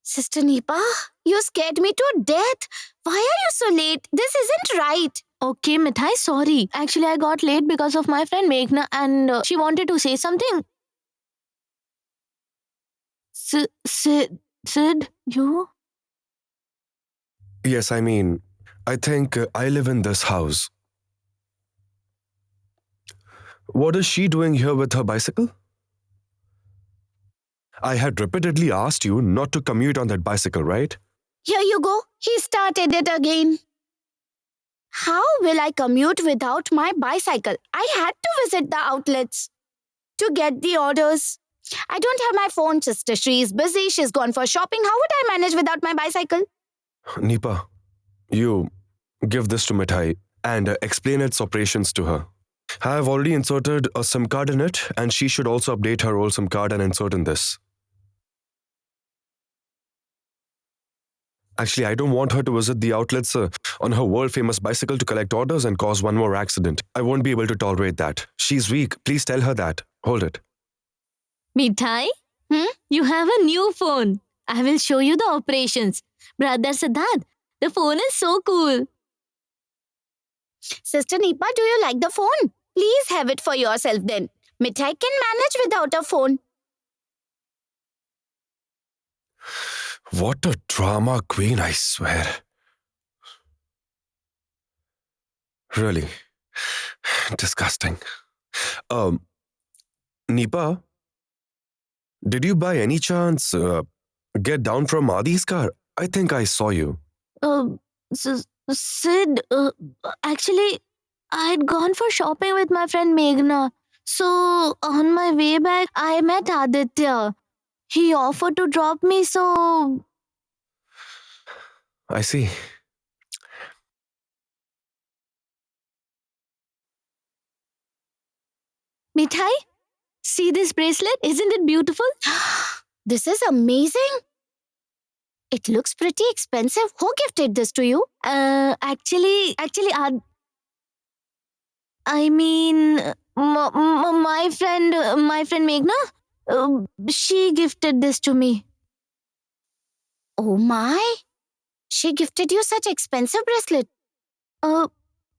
Sister Nipa, you scared me to death. Why are you so late? This isn't right. Okay, Mithai, sorry. Actually, I got late because of my friend Meghna and she wanted to say something. Sid, you? Yes, I think I live in this house. What is she doing here with her bicycle? I had repeatedly asked you not to commute on that bicycle, right? Here you go. He started it again. How will I commute without my bicycle? I had to visit the outlets to get the orders. I don't have my phone, sister. She's busy. She's gone for shopping. How would I manage without my bicycle? Nipa, you give this to Mithai and explain its operations to her. I have already inserted a SIM card in it, and she should also update her old SIM card and insert in this. Actually, I don't want her to visit the outlets on her world-famous bicycle to collect orders and cause one more accident. I won't be able to tolerate that. She's weak. Please tell her that. Hold it. Mithai? Hmm? You have a new phone. I will show you the operations. Brother Siddharth, the phone is so cool. Sister Nipa, do you like the phone? Please have it for yourself then. Mithai can manage without a phone. What a drama queen, I swear. Really. Disgusting. Nipa, did you by any chance get down from Adi's car? I think I saw you. Sid, actually, I'd gone for shopping with my friend Meghna. So, on my way back, I met Aditya. He offered to drop me, so I see. Mithai, see this bracelet? Isn't it beautiful? This is amazing. It looks pretty expensive. Who gifted this to you? Actually, I mean, my friend Meghna, she gifted this to me. Oh my! She gifted you such expensive bracelet.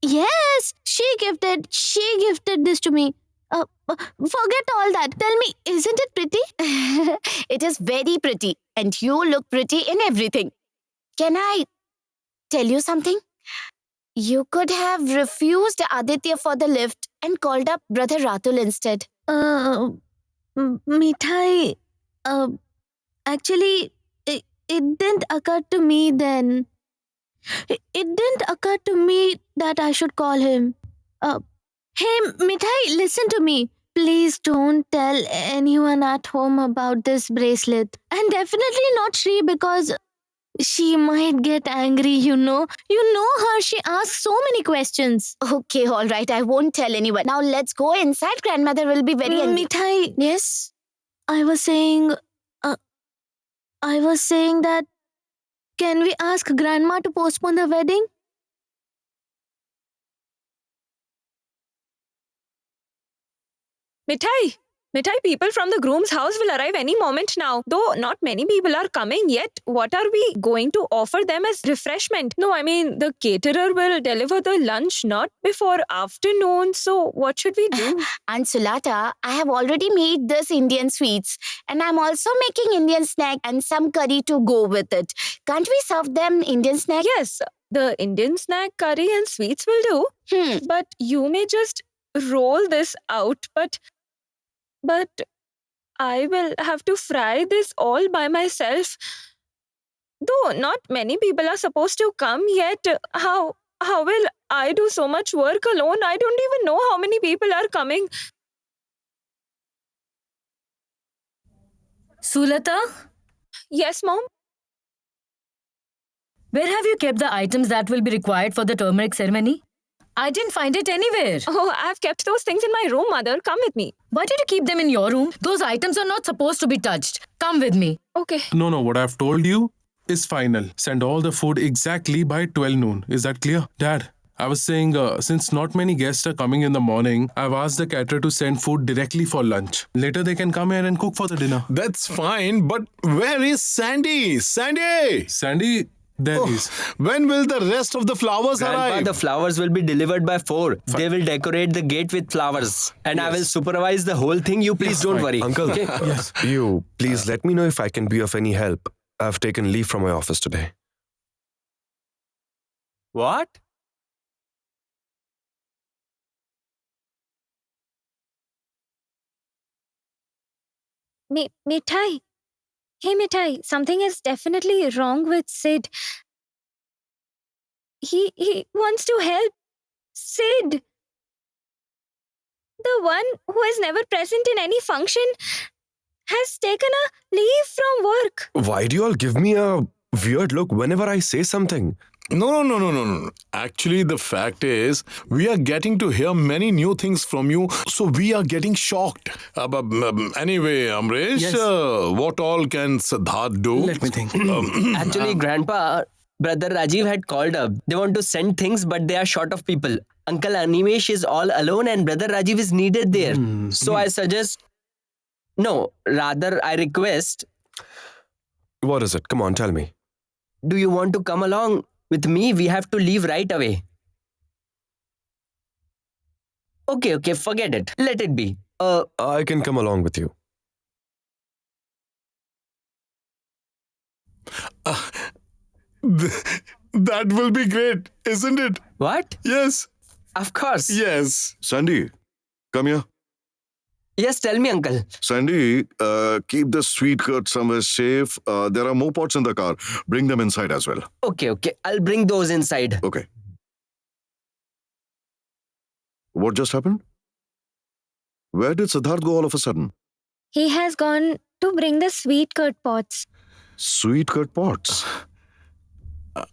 Yes, she gifted this to me. Forget all that. Tell me, isn't it pretty? It is very pretty, and you look pretty in everything. Can I tell you something? You could have refused Aditya for the lift and called up Brother Ratul instead. Mithai, actually, it didn't occur to me then. It didn't occur to me that I should call him. Hey, Mithai, listen to me. Please don't tell anyone at home about this bracelet. And definitely not Shri because she might get angry, you know. You know her, she asks so many questions. Okay, all right, I won't tell anyone. Now let's go inside. Grandmother will be very angry. Mithai, Yes? I was saying that can we ask Grandma to postpone the wedding? Mithai, people from the groom's house will arrive any moment now. Though not many people are coming yet, what are we going to offer them as refreshment? No, I mean, the caterer will deliver the lunch not before afternoon. So what should we do? Aunt Sulata, I have already made this Indian sweets, and I'm also making Indian snack and some curry to go with it. Can't we serve them Indian snack? Yes, the Indian snack, curry and sweets will do. But you may just roll this out, but I will have to fry this all by myself. Though not many people are supposed to come yet, how will I do so much work alone? I don't even know how many people are coming. Sulata, Yes, Mom? where have you kept the items that will be required for the turmeric ceremony? I didn't find it anywhere. Oh, I've kept those things in my room, Mother. Come with me. Why did you keep them in your room? Those items are not supposed to be touched. Come with me. Okay. No, what I've told you is final. Send all the food exactly by 12 noon. Is that clear? Dad, I was saying, since not many guests are coming in the morning, I've asked the caterer to send food directly for lunch. Later, they can come here and cook for the dinner. That's fine, but where is Sandy? Sandy! Sandy, there is. When will the rest of the flowers Grandpa, arrive? the flowers will be delivered by 4. They will decorate the gate with flowers. And I will supervise the whole thing. You please don't worry. Uncle, Okay? you please let me know if I can be of any help. I've taken leave from my office today. What? Mithai. Hey, Mithai, something is definitely wrong with Sid. He wants to help. Sid. The one who is never present in any function has taken a leave from work. Why do you all give me a weird look whenever I say something? No. Actually, the fact is, we are getting to hear many new things from you, so we are getting shocked. Anyway, Amresh, Yes. what all can Siddharth do? Let me think. Actually, Grandpa, Brother Rajiv had called up. They want to send things, but they are short of people. Uncle Animesh is all alone and Brother Rajiv is needed there. So I suggest... No, rather I request, What is it? Come on, tell me. do you want to come along with me? We have to leave right away. Okay, forget it. Let it be. I can come along with you. That will be great, isn't it? What? Yes. Of course. Yes. Sandy, come here. Yes, tell me, uncle. Sandy, keep the sweet curd somewhere safe. There are more pots in the car. Bring them inside as well. Okay. I'll bring those inside. Okay. What just happened? Where did Siddharth go all of a sudden? He has gone to bring the sweet curd pots. Sweet curd pots.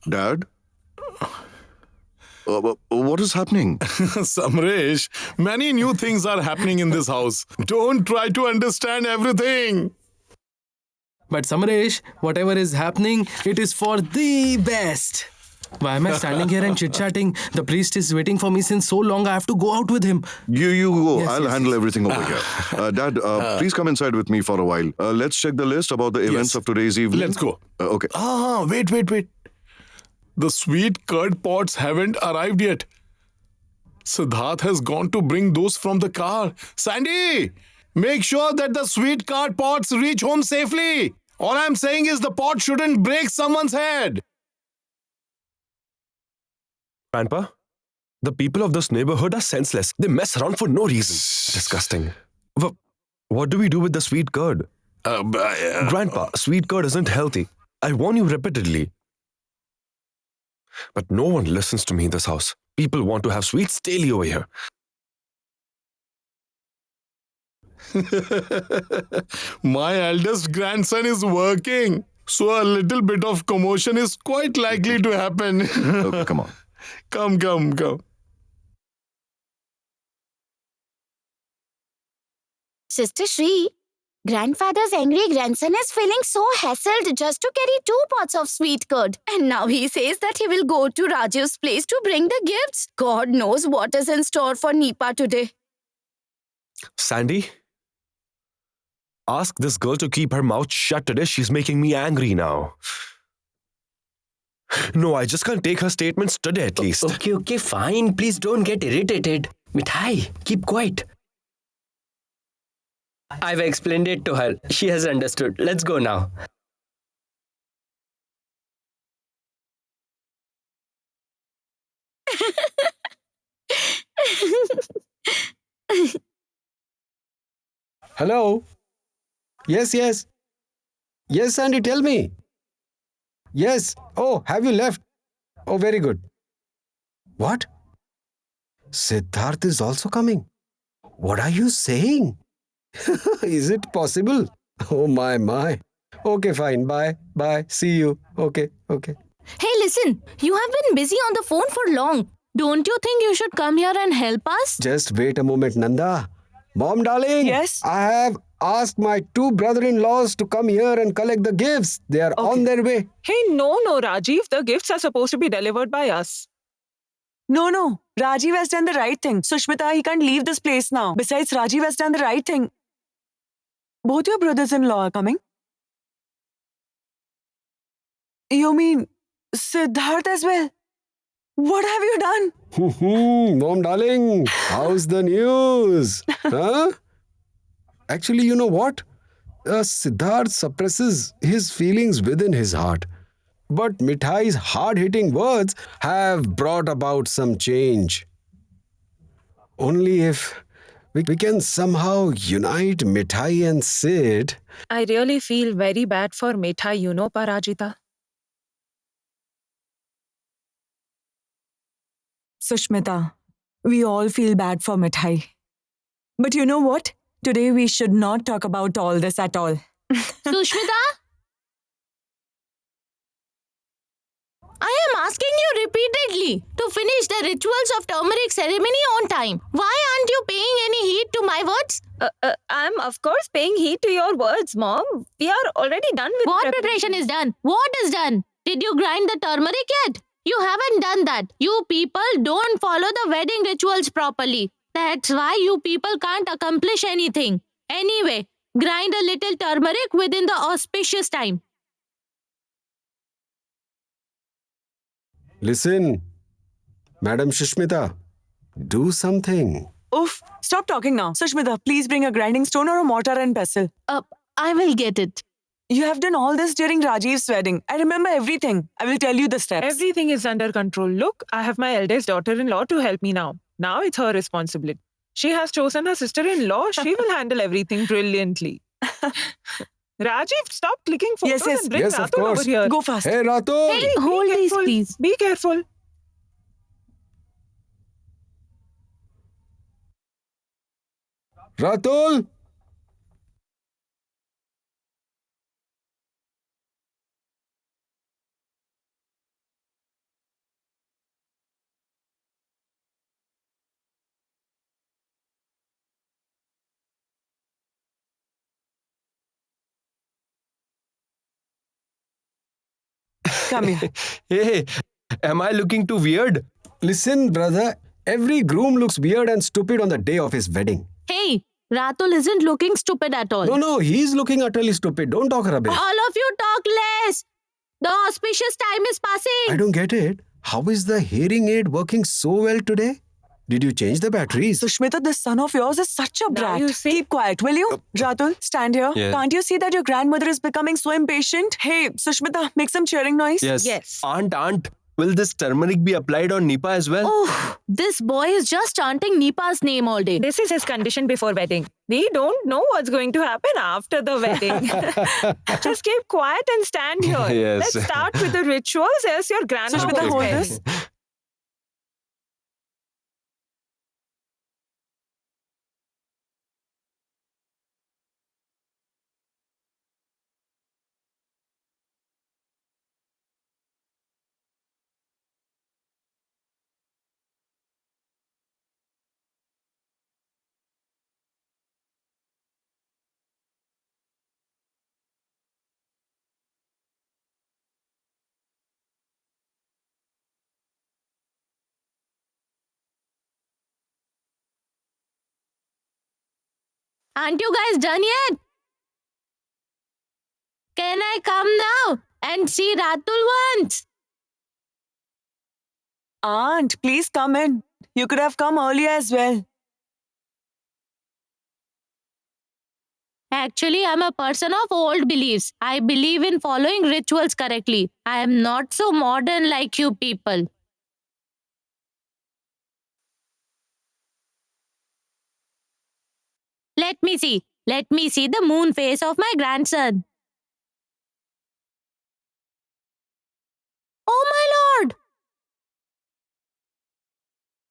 Dad? What is happening? Samresh, many new things are happening in this house. Don't try to understand everything. But Samaresh, whatever is happening, it is for the best. Why am I standing here and chit-chatting? The priest is waiting for me since so long. I have to go out with him. You go. Yes, I'll yes, handle everything over here. Dad, please come inside with me for a while. Let's check the list about the events Yes. of today's evening. Let's go. Okay. Wait. The sweet curd pots haven't arrived yet. Siddharth has gone to bring those from the car. Sandy, make sure that the sweet curd pots reach home safely. All I'm saying is the pot shouldn't break someone's head. Grandpa, the people of this neighborhood are senseless. They mess around for no reason. Disgusting. What do we do with the sweet curd? Grandpa, sweet curd isn't healthy. I warn you repeatedly. But no one listens to me in this house. People want to have sweets daily over here. My eldest grandson is working, so a little bit of commotion is quite likely to happen. Okay, come on. Come. Sister Shri, grandfather's angry grandson is feeling so hassled just to carry 2 pots of sweet curd. And now he says that he will go to Rajiv's place to bring the gifts. God knows what is in store for Nipa today. Sandy, ask this girl to keep her mouth shut today. She's making me angry now. No, I just can't take her statements today at least. Okay, fine. Please don't get irritated. Mithai, keep quiet. I've explained it to her. She has understood. Let's go now. Hello? Yes. Yes, Sandy, tell me. Yes. Oh, have you left? Oh, very good. What? Siddharth is also coming. What are you saying? Is it possible? Oh, my. Okay, fine. Bye. See you. Okay. Hey, listen, you have been busy on the phone for long. Don't you think you should come here and help us? Just wait a moment, Nanda. Mom, darling. Yes? I have asked my 2 brother-in-laws to come here and collect the gifts. They are on their way. Hey, no, Rajiv. The gifts are supposed to be delivered by us. No. Rajiv has done the right thing. Sushmita, he can't leave this place now. Besides, Rajiv has done the right thing. Both your brothers-in-law are coming. You mean Siddharth as well? What have you done? Mom, darling, how's the news? Huh? Actually, you know what? Siddharth suppresses his feelings within his heart. But Mithai's hard-hitting words have brought about some change. Only if we can somehow unite Mithai and Sid. I really feel very bad for Mithai, you know, Parajita. Sushmita, we all feel bad for Mithai. But you know what? Today we should not talk about all this at all. Sushmita? I am asking you repeatedly to finish the rituals of turmeric ceremony on time. Why aren't you paying any heed to my words? I'm of course paying heed to your words, Mom. We are already done with What preparation is done? What is done? Did you grind the turmeric yet? You haven't done that. You people don't follow the wedding rituals properly. That's why you people can't accomplish anything. Anyway, grind a little turmeric within the auspicious time. Listen, Madam Sushmita, do something. Oof, stop talking now. Sushmita, please bring a grinding stone or a mortar and pestle. I will get it. You have done all this during Rajiv's wedding. I remember everything. I will tell you the steps. Everything is under control. Look, I have my eldest daughter-in-law to help me now. Now it's her responsibility. She has chosen her sister-in-law. She will handle everything brilliantly. Rajiv, stop clicking photos Yes, and bring yes, of Ratul course. over here. Go fast. Hey, Ratul! Hey, hold Be these, careful. please. Be careful. Ratul! Come here. Hey, am I looking too weird? Listen, brother, every groom looks weird and stupid on the day of his wedding. Hey, Ratul isn't looking stupid at all. No, he's looking utterly stupid. Don't talk rubbish. All of you talk less. The auspicious time is passing. I don't get it. How is the hearing aid working so well today? Did you change the batteries? Sushmita, this son of yours is such a brat. you see- Keep quiet, will you? Ratul, stand here. Yeah. Can't you see that your grandmother is becoming so impatient? Hey, Sushmita, make some cheering noise. Yes. Aunt, will this turmeric be applied on Nipa as well? Oh, this boy is just chanting Nipa's name all day. This is his condition before wedding. We don't know what's going to happen after the wedding. Just keep quiet and stand here. Yes. Let's start with the rituals as your grandma Sushmita, was hold saying. this. Aren't you guys done yet? Can I come now and see Ratul once? Aunt, please come in. You could have come earlier as well. Actually, I'm a person of old beliefs. I believe in following rituals correctly. I am not so modern like you people. Let me see. Let me see the moon face of my grandson. Oh my lord!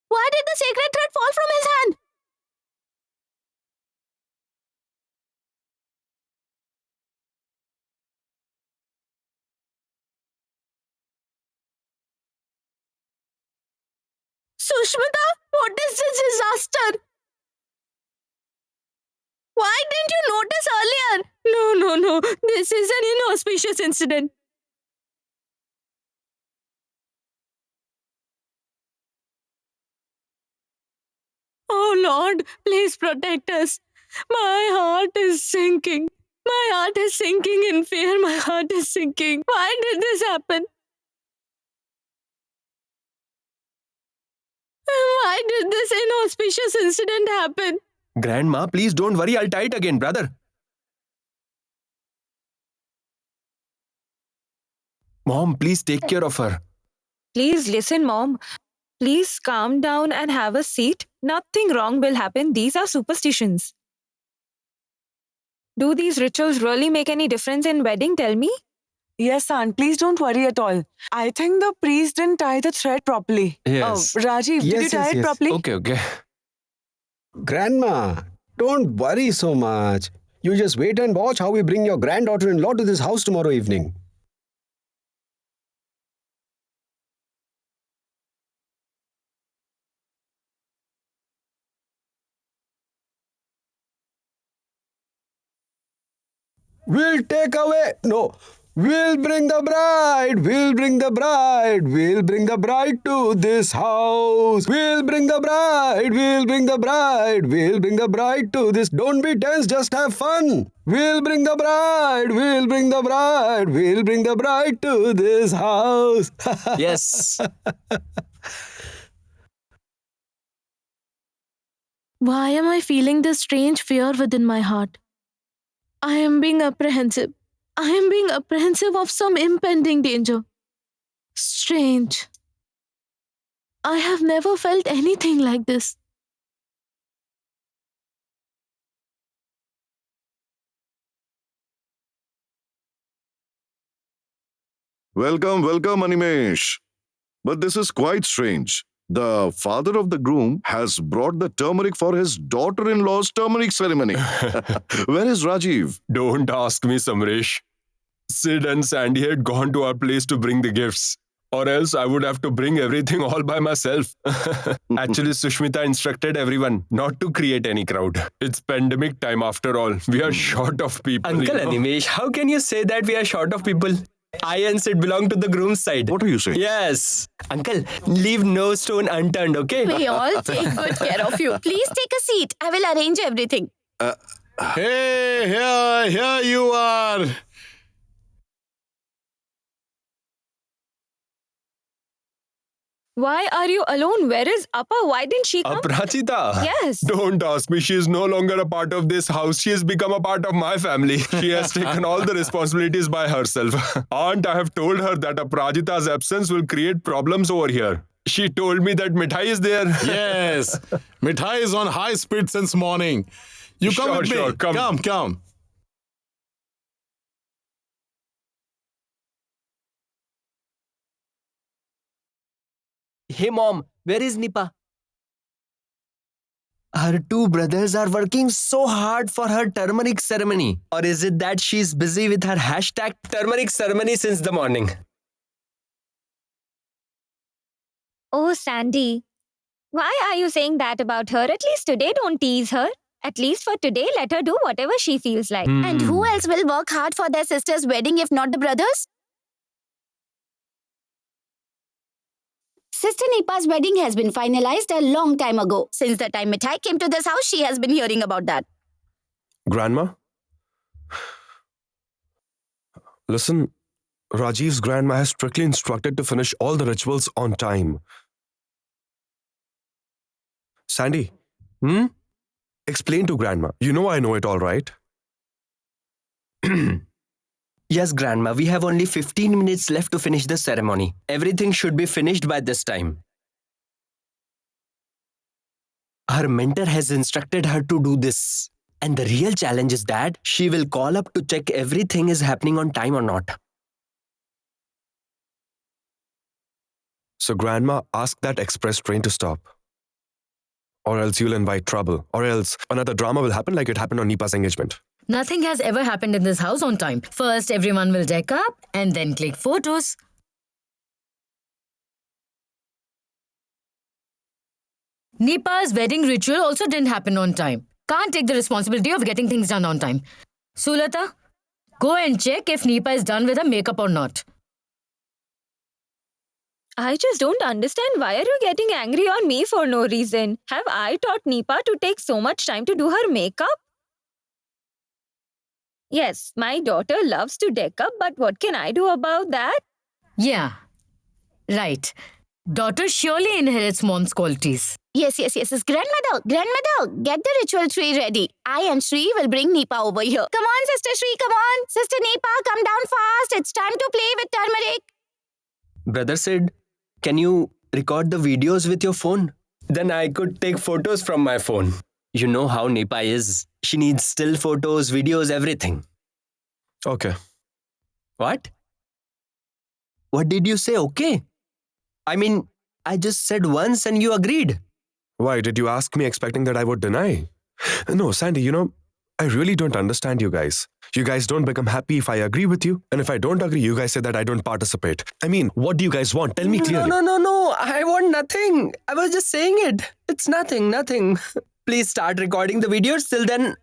Why did the sacred thread fall from his hand? Sushmita, what is this disaster? Why didn't you notice earlier? No. This is an inauspicious incident. Oh Lord, please protect us. My heart is sinking. My heart is sinking in fear. My heart is sinking. Why did this happen? Why did this inauspicious incident happen? Grandma, please don't worry. I'll tie it again, brother. Mom, please take care of her. Please listen, Mom. Please calm down and have a seat. Nothing wrong will happen. These are superstitions. Do these rituals really make any difference in wedding? Tell me. Yes, Aunt, please don't worry at all. I think the priest didn't tie the thread properly. Yes. Rajiv, did you Yes, tie yes, it yes. properly? Okay. Grandma, don't worry so much. You just wait and watch how we bring your granddaughter-in-law to this house tomorrow evening. We'll take away. No. We'll bring the bride. We'll bring the bride. We'll bring the bride to this house. We'll bring the bride. We'll bring the bride. We'll bring the bride to this. Don't be tense. Just have fun. We'll bring the bride. We'll bring the bride. We'll bring the bride to this house. Yes. Why am I feeling this strange fear within my heart? I am being apprehensive. I am being apprehensive of some impending danger. Strange. I have never felt anything like this. Welcome, Animesh. But this is quite strange. The father of the groom has brought the turmeric for his daughter-in-law's turmeric ceremony. Where is Rajiv? Don't ask me, Samresh. Sid and Sandy had gone to our place to bring the gifts. Or else I would have to bring everything all by myself. Actually, Sushmita instructed everyone not to create any crowd. It's pandemic time after all. We are short of people. Uncle Animesh, how can you say that we are short of people? I and Sid belong to the groom's side. What are you saying? Yes. Uncle, leave no stone unturned, okay? We all take good care of you. Please take a seat. I will arrange everything. Hey, here you are. Why are you alone? Where is Appa? Why didn't she come? Aprachita. Yes. Don't ask me. She is no longer a part of this house. She has become a part of my family. She has taken all the responsibilities by herself. Aunt, I have told her that Aprachita's absence will create problems over here. She told me that Mithai is there. Yes. Mithai is on high speed since morning. You come with me. Sure, come. Come. Hey mom, where is Nipa? Her two brothers are working so hard for her turmeric ceremony. Or is it that she's busy with her hashtag turmeric ceremony since the morning? Oh, Sandy. Why are you saying that about her? At least today, don't tease her. At least for today, let her do whatever she feels like. And who else will work hard for their sister's wedding if not the brothers? Sister Nipa's wedding has been finalized a long time ago. Since the time Mithai came to this house, she has been hearing about that. Grandma? Listen, Rajiv's grandma has strictly instructed to finish all the rituals on time. Sandy, explain to grandma. You know I know it all, right? Yes, Grandma, we have only 15 minutes left to finish the ceremony. Everything should be finished by this time. Her mentor has instructed her to do this. And the real challenge is that she will call up to check everything is happening on time or not. So grandma, ask that express train to stop. Or else you'll invite trouble. Or else another drama will happen like it happened on Nipa's engagement. Nothing has ever happened in this house on time. First, everyone will deck up and then click photos. Nipa's wedding ritual also didn't happen on time. Can't take the responsibility of getting things done on time. Sulata, go and check if Nipa is done with her makeup or not. I just don't understand why are you getting angry on me for no reason? Have I taught Nipa to take so much time to do her makeup? Yes, my daughter loves to deck up, but what can I do about that? Yeah. Right. Daughter surely inherits mom's qualities. Yes. Grandmother, get the ritual tree ready. I and Shri will bring Nipa over here. Come on, Sister Shri, come on. Sister Nipa, come down fast. It's time to play with turmeric. Brother said, can you record the videos with your phone? Then I could take photos from my phone. You know how Nipa is. She needs still photos, videos, everything. Okay. What? What did you say? Okay. I mean, I just said once and you agreed. Why, did you ask me expecting that I would deny? No, Sandy, I really don't understand you guys. You guys don't become happy if I agree with you. And if I don't agree, you guys say that I don't participate. I mean, what do you guys want? Tell me clearly. No. I want nothing. I was just saying it. It's nothing. Please start recording the videos. Till then,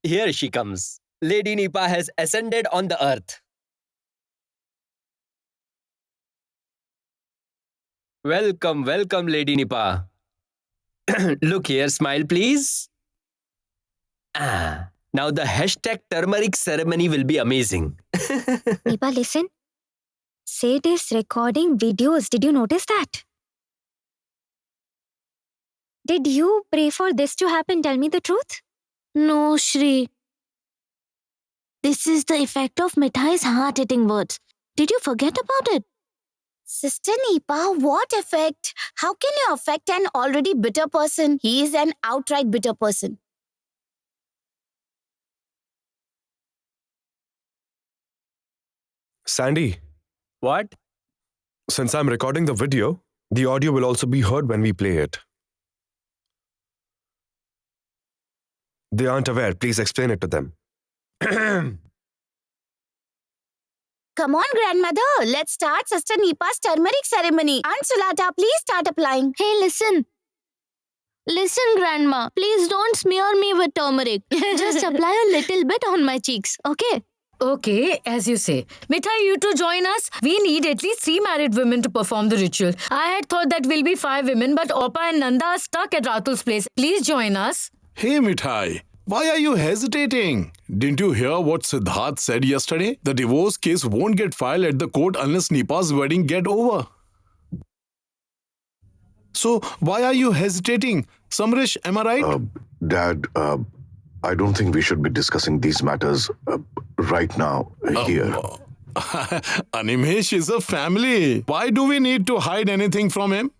here she comes. Lady Nipa has ascended on the earth. Welcome, Lady Nipa. Look here, smile please. Now the hashtag turmeric ceremony will be amazing. Nipa, listen. Sid is recording videos. Did you notice that? Did you pray for this to happen? Tell me the truth. No, Shri. This is the effect of Mithai's hard-hitting words. Did you forget about it? Sister Nipa, what effect? How can you affect an already bitter person? He is an outright bitter person. Sandy, What? since I'm recording the video, the audio will also be heard when we play it. They aren't aware. Please explain it to them. Come on, grandmother. Let's start Sister Nipa's turmeric ceremony. Aunt Sulata, please start applying. Hey, listen. Listen, Grandma. Please don't smear me with turmeric. Just apply a little bit on my cheeks, okay? Okay, as you say. Mithai, you two join us. We need at least 3 married women to perform the ritual. I had thought that we'll be 5 women, but Oppa and Nanda are stuck at Ratul's place. Please join us. Hey, Mithai, why are you hesitating? Didn't you hear what Siddharth said yesterday? The divorce case won't get filed at the court unless Nipa's wedding get over. So, why are you hesitating? Samrish, am I right? Dad, I don't think we should be discussing these matters right now here. Animesh is a family. Why do we need to hide anything from him?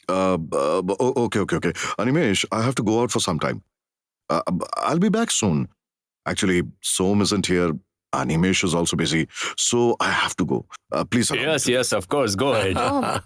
Okay. Animesh, I have to go out for some time. I'll be back soon. Actually, Som isn't here. Animesh is also busy, so I have to go. Please allow me to- Yes, of course. Go ahead.